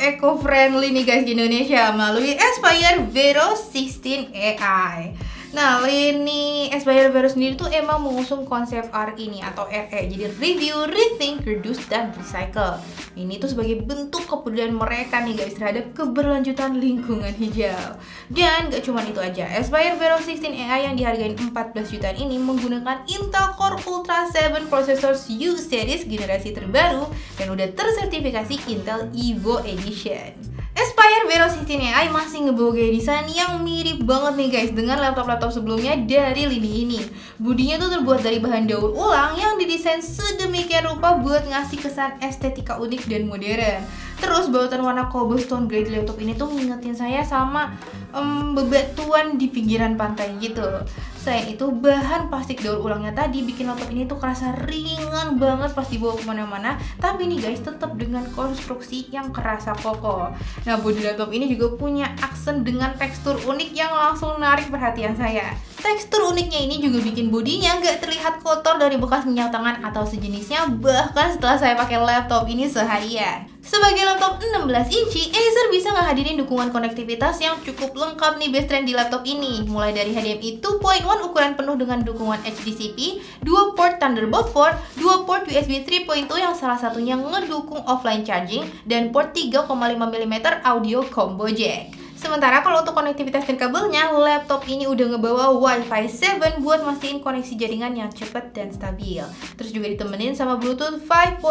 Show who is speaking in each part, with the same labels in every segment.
Speaker 1: eco-friendly nih guys di Indonesia melalui Aspire Vero 16 AI. Nah, ini Aspire Vero sendiri tuh emang mengusung konsep R ini atau RE, jadi Review, Rethink, Reduce, dan Recycle. Ini tuh sebagai bentuk kepedulian mereka nih guys terhadap keberlanjutan lingkungan hijau. Dan gak cuma itu aja, Aspire Vero 16 AI yang dihargai 14 jutaan ini menggunakan Intel Core Ultra 7 Processor U Series generasi terbaru dan udah tersertifikasi Intel Evo Edition. Aspire Vero 16 AI masih ngebawa gaya desain yang mirip banget nih guys dengan laptop-laptop sebelumnya dari lini ini. Budinya tuh terbuat dari bahan daur ulang yang didesain sedemikian rupa buat ngasih kesan estetika unik dan modern. Terus balutan warna cobblestone grey di laptop ini tuh ngingetin saya sama bebatuan di pinggiran pantai gitu. Selain itu, bahan plastik daur ulangnya tadi bikin laptop ini tuh kerasa ringan banget pas dibawa kemana-mana. Tapi nih guys, tetap dengan konstruksi yang kerasa kokoh. Nah, bodi laptop ini juga punya aksen dengan tekstur unik yang langsung menarik perhatian saya. Tekstur uniknya ini juga bikin bodinya gak terlihat kotor dari bekas minyak tangan atau sejenisnya, bahkan setelah saya pakai laptop ini seharian. Sebagai laptop 16 inci, Acer bisa ngehadirin dukungan konektivitas yang cukup lengkap nih best friend di laptop ini. Mulai dari HDMI 2.1 ukuran penuh dengan dukungan HDCP, 2 port Thunderbolt 4, 2 port USB 3.2 yang salah satunya ngedukung offline charging, dan port 3,5 mm audio combo jack. Sementara kalau untuk konektivitas dan kabelnya, laptop ini udah ngebawa Wi-Fi 7 buat mastiin koneksi jaringan yang cepat dan stabil. Terus juga ditemenin sama Bluetooth 5.4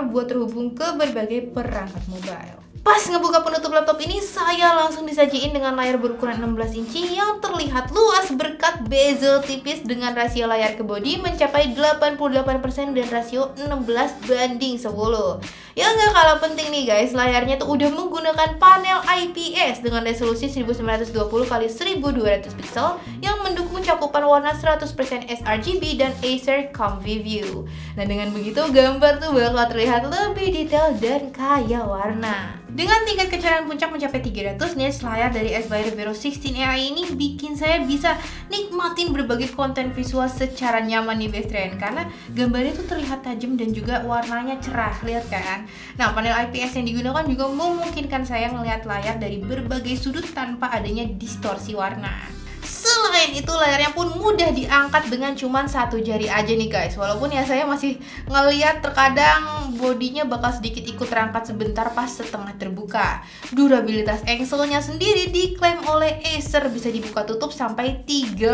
Speaker 1: buat terhubung ke berbagai perangkat mobile. Pas ngebuka penutup laptop ini, saya langsung disajiin dengan layar berukuran 16 inci yang terlihat luas berkat bezel tipis dengan rasio layar ke bodi mencapai 88% dan rasio 16:10. Yang gak kalah penting nih guys, layarnya tuh udah menggunakan panel IPS dengan resolusi 1920x1200 pixel yang mendukung cakupan warna 100% sRGB dan Acer Comfy View. Nah, dengan begitu gambar tuh bakal terlihat lebih detail dan kaya warna. Dengan tingkat kecerahan puncak mencapai 300 nits, layar dari Aspire Vero 16 AI ini bikin saya bisa nikmatin berbagai konten visual secara nyaman nih best friend, karena gambarnya tuh terlihat tajam dan juga warnanya cerah, lihat kan? Nah, panel IPS yang digunakan juga memungkinkan saya ngelihat layar dari berbagai sudut tanpa adanya distorsi warna. Selain itu, layarnya pun mudah diangkat dengan cuman satu jari aja nih guys. Walaupun ya saya masih ngeliat terkadang bodinya bakal sedikit ikut terangkat sebentar pas setengah terbuka. Durabilitas engselnya sendiri diklaim oleh Acer bisa dibuka tutup sampai 30.000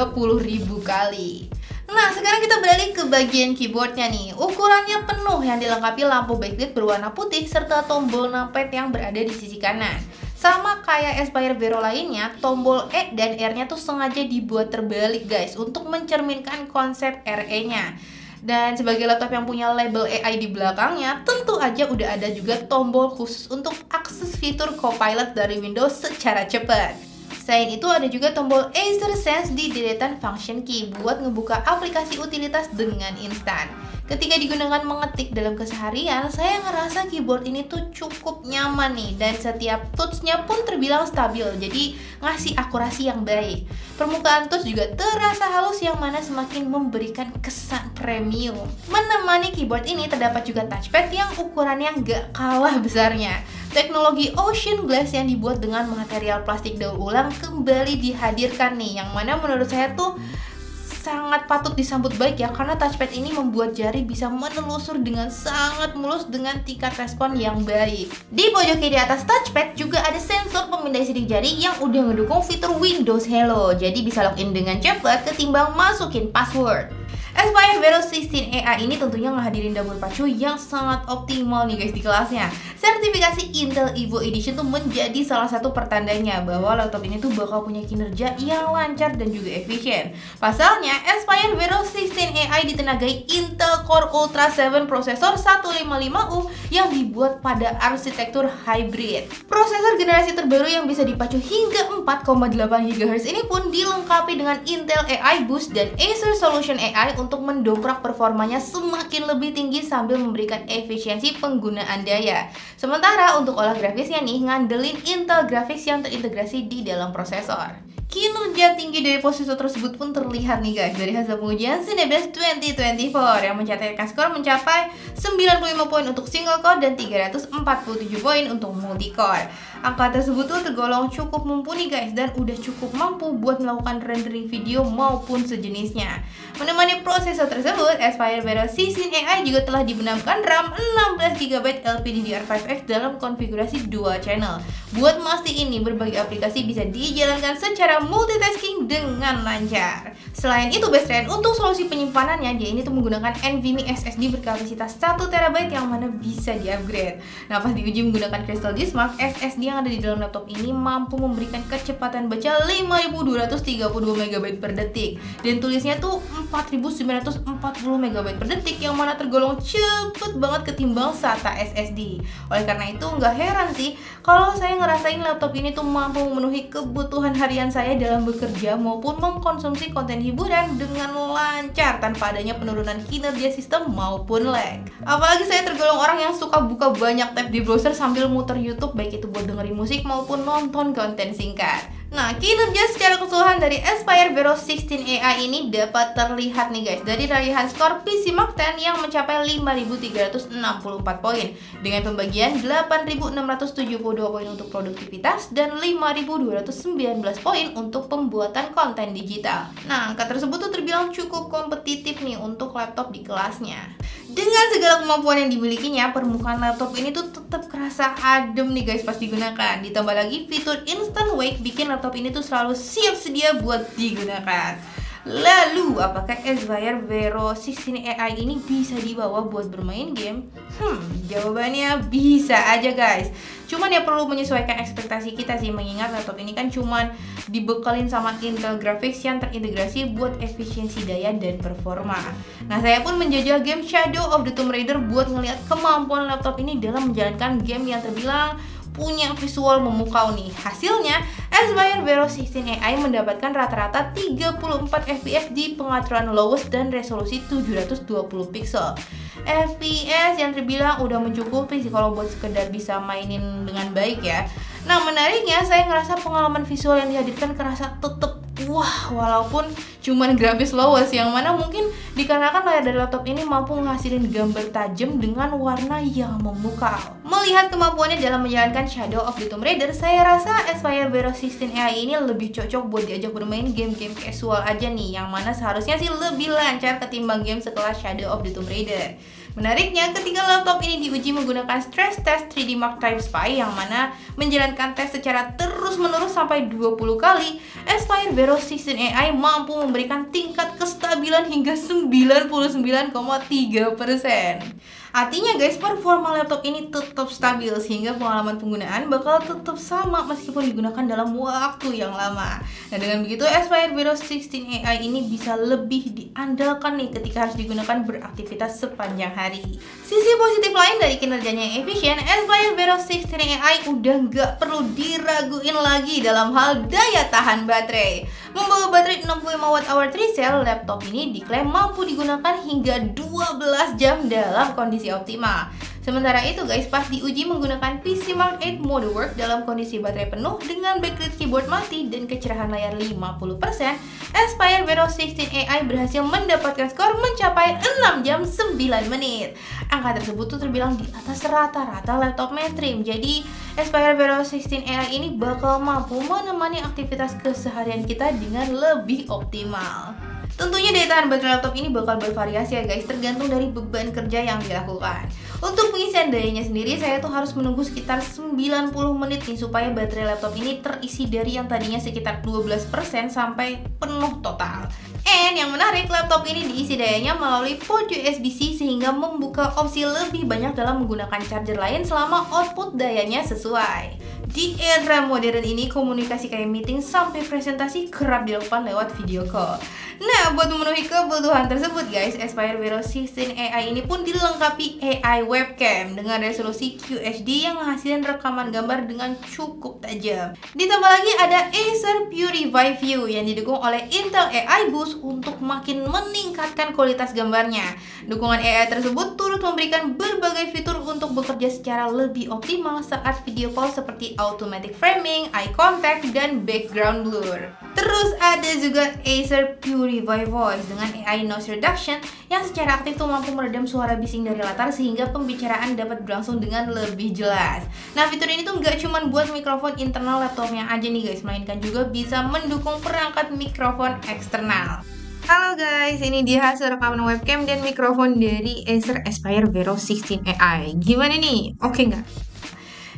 Speaker 1: kali. Nah, sekarang kita beralih ke bagian keyboardnya nih. Ukurannya penuh yang dilengkapi lampu backlit berwarna putih serta tombol numpad yang berada di sisi kanan. Sama kayak Aspire Vero lainnya, tombol E dan R-nya tuh sengaja dibuat terbalik guys untuk mencerminkan konsep RE-nya. Dan sebagai laptop yang punya label AI di belakangnya, tentu aja udah ada juga tombol khusus untuk akses fitur Copilot dari Windows secara cepat. Selain itu, ada juga tombol Acer Sense di deretan function key buat ngebuka aplikasi utilitas dengan instan. Ketika digunakan mengetik dalam keseharian, saya ngerasa keyboard ini tuh cukup nyaman nih, dan setiap touch-nya pun terbilang stabil, jadi ngasih akurasi yang baik. Permukaan touch juga terasa halus yang mana semakin memberikan kesan premium. Menemani keyboard ini terdapat juga touchpad yang ukurannya nggak kalah besarnya. Teknologi Ocean Glass yang dibuat dengan material plastik daur ulang kembali dihadirkan nih, yang mana menurut saya tuh sangat patut disambut baik ya, karena touchpad ini membuat jari bisa menelusur dengan sangat mulus dengan tingkat respon yang baik. Di pojok kiri atas touchpad juga ada sensor pemindai sidik jari yang udah ngedukung fitur Windows Hello, jadi bisa login dengan cepat ketimbang masukin password. Aspire Vero 16 AI ini tentunya ngehadirin dapur pacu yang sangat optimal nih guys di kelasnya. Sertifikasi Intel Evo Edition tuh menjadi salah satu pertandanya bahwa laptop ini tuh bakal punya kinerja yang lancar dan juga efisien. Pasalnya, Aspire Vero 16 AI ditenagai Intel Core Ultra 7 Processor 155U yang dibuat pada arsitektur hybrid. Prosesor generasi terbaru yang bisa dipacu hingga 4,8 GHz ini pun dilengkapi dengan Intel AI Boost dan Acer Solution AI untuk mendongkrak performanya semakin lebih tinggi sambil memberikan efisiensi penggunaan daya. Sementara untuk olah grafisnya nih, ngandelin Intel Graphics yang terintegrasi di dalam prosesor. Kinerja tinggi dari prosesor tersebut pun terlihat nih guys dari hasil pengujian Cinebench 2024 yang mencatatkan skor mencapai 95 poin untuk single core dan 347 poin untuk multi core. Angka tersebut tuh tergolong cukup mumpuni guys dan udah cukup mampu buat melakukan rendering video maupun sejenisnya. Menemani prosesor tersebut, Aspire Vero 16 AI juga telah dibenamkan RAM 16GB LPDDR5X dalam konfigurasi dual channel. Buat mastiin ini berbagai aplikasi bisa dijalankan secara multitasking dengan lancar. Selain itu best friend, untuk solusi penyimpanannya dia ini tuh menggunakan NVMe SSD berkapasitas 1TB yang mana bisa di-upgrade. Nah, pas diuji menggunakan Crystal Disk Mark, SSD yang ada di dalam laptop ini mampu memberikan kecepatan baca 5230 MB per detik dan tulisnya tuh 4940 MB per detik yang mana tergolong cepet banget ketimbang SATA SSD. Oleh karena itu nggak heran sih kalau saya ngerasain laptop ini tuh mampu memenuhi kebutuhan harian saya dalam bekerja maupun mengkonsumsi konten hiburan dengan lancar tanpa adanya penurunan kinerja sistem maupun lag. Apalagi saya tergolong orang yang suka buka banyak tab di browser sambil muter YouTube, baik itu buat dengerin musik maupun nonton konten singkat. Nah, kinerja secara keseluruhan dari Aspire Vero 16 AI ini dapat terlihat nih guys dari raihan skor PC Mark 10 yang mencapai 5.364 poin dengan pembagian 8.672 poin untuk produktivitas dan 5.219 poin untuk pembuatan konten digital. Nah, angka tersebut tuh terbilang cukup kompetitif nih untuk laptop di kelasnya. Dengan segala kemampuan yang dimilikinya, permukaan laptop ini tuh tetap kerasa adem nih guys pas digunakan. Ditambah lagi fitur Instant Wake bikin laptop ini tuh selalu siap sedia buat digunakan. Lalu, apakah Aspire Vero 16 AI ini bisa dibawa buat bermain game? Jawabannya bisa aja guys. Cuman ya perlu menyesuaikan ekspektasi kita sih, mengingat laptop ini kan cuman dibekalin sama Intel Graphics yang terintegrasi buat efisiensi daya dan performa. Nah, saya pun menjajal game Shadow of the Tomb Raider buat ngeliat kemampuan laptop ini dalam menjalankan game yang terbilang punya visual memukau nih. Hasilnya, Aspire Vero 16 AI mendapatkan rata-rata 34 fps di pengaturan lowest dan resolusi 720 pixel. FPS yang terbilang udah mencukupi sih kalau buat sekedar bisa mainin dengan baik ya. Nah, menariknya saya ngerasa pengalaman visual yang dihadirkan kerasa tetep wah walaupun cuman grafis lowest, yang mana mungkin dikarenakan layar dari laptop ini mampu menghasilkan gambar tajam dengan warna yang memukau. Melihat kemampuannya dalam menjalankan Shadow of the Tomb Raider, saya rasa Aspire Vero 16 AI ini lebih cocok buat diajak bermain game-game casual aja nih, yang mana seharusnya sih lebih lancar ketimbang game sekelas Shadow of the Tomb Raider. Menariknya, ketika laptop ini diuji menggunakan stress test 3D Mark Type Spy yang mana menjalankan tes secara terus-menerus sampai 20 kali, Aspire Vero 16 AI mampu memberikan tingkat kestabilan hingga 99,3%. Artinya guys, performa laptop ini tetap stabil sehingga pengalaman penggunaan bakal tetap sama meskipun digunakan dalam waktu yang lama. Nah, dengan begitu Aspire Vero 16 AI ini bisa lebih diandalkan nih ketika harus digunakan beraktivitas sepanjang hari. Sisi positif lain dari kinerjanya yang efisien, Aspire Vero 16 AI udah nggak perlu diraguin lagi dalam hal daya tahan baterai. Membawa baterai 65Wh 3 cell, laptop ini diklaim mampu digunakan hingga 12 jam dalam kondisi optimal. Sementara itu guys, pas diuji menggunakan PC Mark 8 mode work dalam kondisi baterai penuh dengan backlit keyboard mati dan kecerahan layar 50%, Aspire Vero 16 AI berhasil mendapatkan skor mencapai 6 jam 9 menit. Angka tersebut tuh terbilang di atas rata-rata laptop mainstream. Jadi Aspire Vero 16 AI ini bakal mampu menemani aktivitas keseharian kita dengan lebih optimal. Tentunya daya tahan baterai laptop ini bakal bervariasi ya guys, tergantung dari beban kerja yang dilakukan. Untuk pengisian dayanya sendiri, saya tuh harus menunggu sekitar 90 menit nih supaya baterai laptop ini terisi dari yang tadinya sekitar 12% sampai penuh total. And yang menarik, laptop ini diisi dayanya melalui port USB-C sehingga membuka opsi lebih banyak dalam menggunakan charger lain selama output dayanya sesuai. Di era modern ini, komunikasi kayak meeting sampai presentasi kerap dilakukan lewat video call. Nah, buat memenuhi kebutuhan tersebut guys, Aspire Vero 16 AI ini pun dilengkapi AI webcam dengan resolusi QHD yang menghasilkan rekaman gambar dengan cukup tajam. Ditambah lagi ada Acer Purify View yang didukung oleh Intel AI Boost untuk makin meningkatkan kualitas gambarnya. Dukungan AI tersebut turut memberikan berbagai fitur untuk bekerja secara lebih optimal saat video call seperti seperti automatic framing, eye contact, dan background blur. Terus ada juga Acer Purify Voice dengan AI noise reduction yang secara aktif tuh mampu meredam suara bising dari latar sehingga pembicaraan dapat berlangsung dengan lebih jelas. Nah, fitur ini tuh nggak cuma buat mikrofon internal laptopnya aja nih guys, melainkan juga bisa mendukung perangkat mikrofon eksternal. Halo guys, ini dia hasil rekaman webcam dan mikrofon dari Acer Aspire Vero 16 AI. Gimana nih? Oke nggak?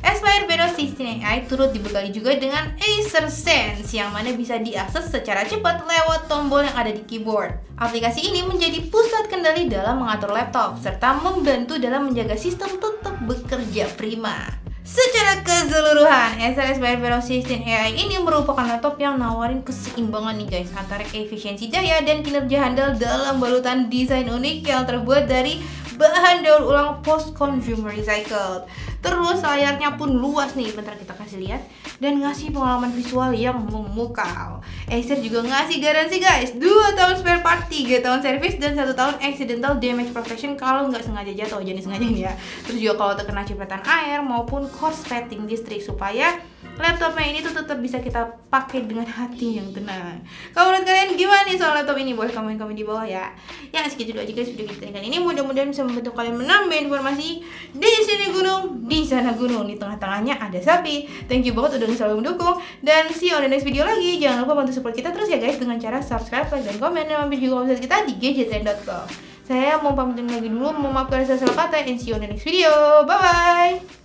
Speaker 1: Aspire Vero 16 AI turut dibekali juga dengan Acer Sense yang mana bisa diakses secara cepat lewat tombol yang ada di keyboard. Aplikasi ini menjadi pusat kendali dalam mengatur laptop serta membantu dalam menjaga sistem tetap bekerja prima. Secara keseluruhan, Acer Aspire Vero 16 AI ini merupakan laptop yang nawarin keseimbangan nih guys antara efisiensi daya dan kinerja handal dalam balutan desain unik yang terbuat dari bahan daur ulang post consumer recycled. Terus layarnya pun luas nih, bentar kita kasih lihat, dan ngasih pengalaman visual yang memukau. Acer juga ngasih garansi guys, 2 tahun spare part, 3 tahun service, dan 1 tahun accidental damage protection kalau nggak sengaja jatuh, jenis sengaja nih ya. Terus juga kalau terkena cipratan air maupun korsleting listrik supaya laptopnya ini tuh tetap bisa kita pakai dengan hati yang tenang. Kalau menurut kalian gimana nih soal laptop ini? Boleh komen-komen di bawah ya. Ya segitu dulu aja guys video kita kali ini. Mudah-mudahan bisa membantu kalian menambah informasi. Di sini gunung, di sana gunung, di tengah-tengahnya ada sapi. Thank you banget udah selalu mendukung. Dan see you on the next video lagi. Jangan lupa bantu support kita terus ya guys dengan cara subscribe, like, dan komen. Dan mampir juga website kita di gadgettrend.com. Saya mau pamitin lagi dulu, mau maaf kalau saya salah kata, and see you on the next video. Bye bye.